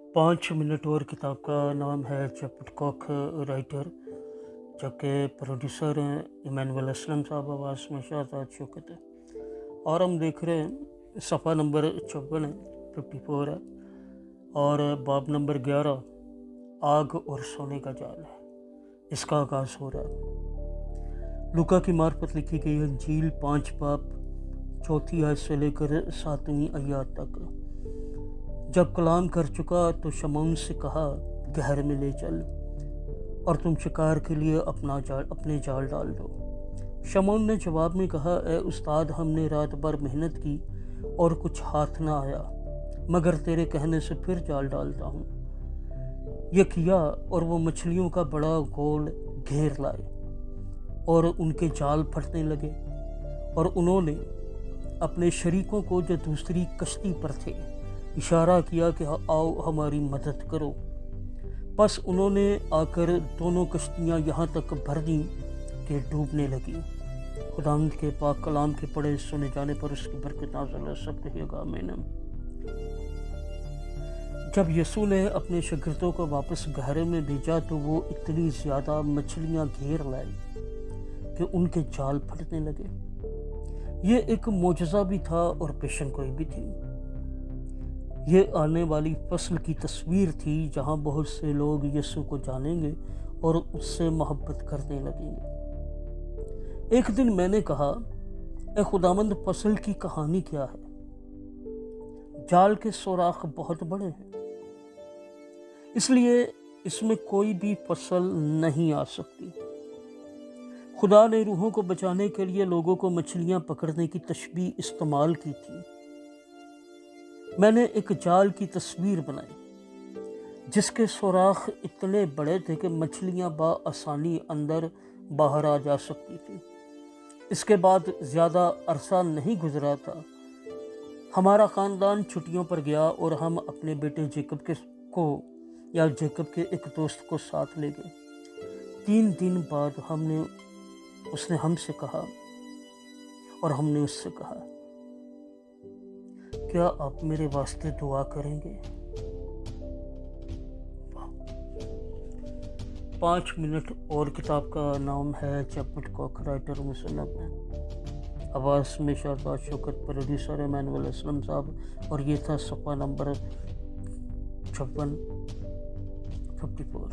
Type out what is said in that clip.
5 minute और किताब का नाम है चैपटकॉक राइटर, जबकि प्रोड्यूसर हैं इमानुएल असलम साहब, आवाज़ में शाहजाद शौकत है। और हम देख रहे हैं सफ़ा नंबर 54 है, 54 है, और बाब नंबर 11 आग और सोने का जाल है। इसका आगाज़ हो रहा है। लूका की मार्फत लिखी गई इंजील 5 बाब 4 आयत से लेकर 7वीं आयत तक। जब कलाम कर चुका तो शमौन से कहा, गहर में ले चल और तुम शिकार के लिए अपने जाल डाल दो। शमौन ने जवाब में कहा, ए उस्ताद, हमने रात भर मेहनत की और कुछ हाथ ना आया, मगर तेरे कहने से फिर जाल डालता हूँ। ये किया और वो मछलियों का बड़ा गोल घेर लाए और उनके जाल फटने लगे, और उन्होंने अपने शरीकों को जो दूसरी कश्ती पर थे इशारा किया कि आओ हमारी मदद करो। बस उन्होंने आकर दोनों कश्तियाँ यहाँ तक भर दी कि डूबने लगी। खुदावंद के पाक कलाम के पढ़े सुने जाने पर उसकी बरकत नाज़िल सब कहिएगा आमीन। जब यीशु ने अपने शागिर्दों को वापस गहरे में भेजा तो वो इतनी ज़्यादा मछलियाँ घेर लाई कि उनके जाल फटने लगे। ये एक मोजज़ा भी था और पेशन गोई भी थी। ये आने वाली फसल की तस्वीर थी, जहां बहुत से लोग यीशु को जानेंगे और उससे मोहब्बत करने लगेंगे। एक दिन मैंने कहा, ए खुदावंद, फसल की कहानी क्या है? जाल के सुराख बहुत बड़े हैं, इसलिए इसमें कोई भी फसल नहीं आ सकती। खुदा ने रूहों को बचाने के लिए लोगों को मछलियां पकड़ने की तशबीह इस्तेमाल की थी। मैंने एक जाल की तस्वीर बनाई जिसके सुराख इतने बड़े थे कि मछलियां बआसानी अंदर बाहर आ जा सकती थी। इसके बाद ज़्यादा अरसा नहीं गुजरा था, हमारा ख़ानदान छुट्टियों पर गया और हम अपने बेटे जेकब के एक दोस्त को साथ ले गए। 3 दिन बाद उसने हमसे कहा और हमने उससे कहा, क्या आप मेरे वास्ते दुआ करेंगे? 5 मिनट और किताब का नाम है चैपटकॉक राइटर मुसन्नफ है, आवाज़ में शाहजाद शौकत, प्रोड्यूसर इमानुएल असलम साहब, और ये था सफ़ा नंबर 54।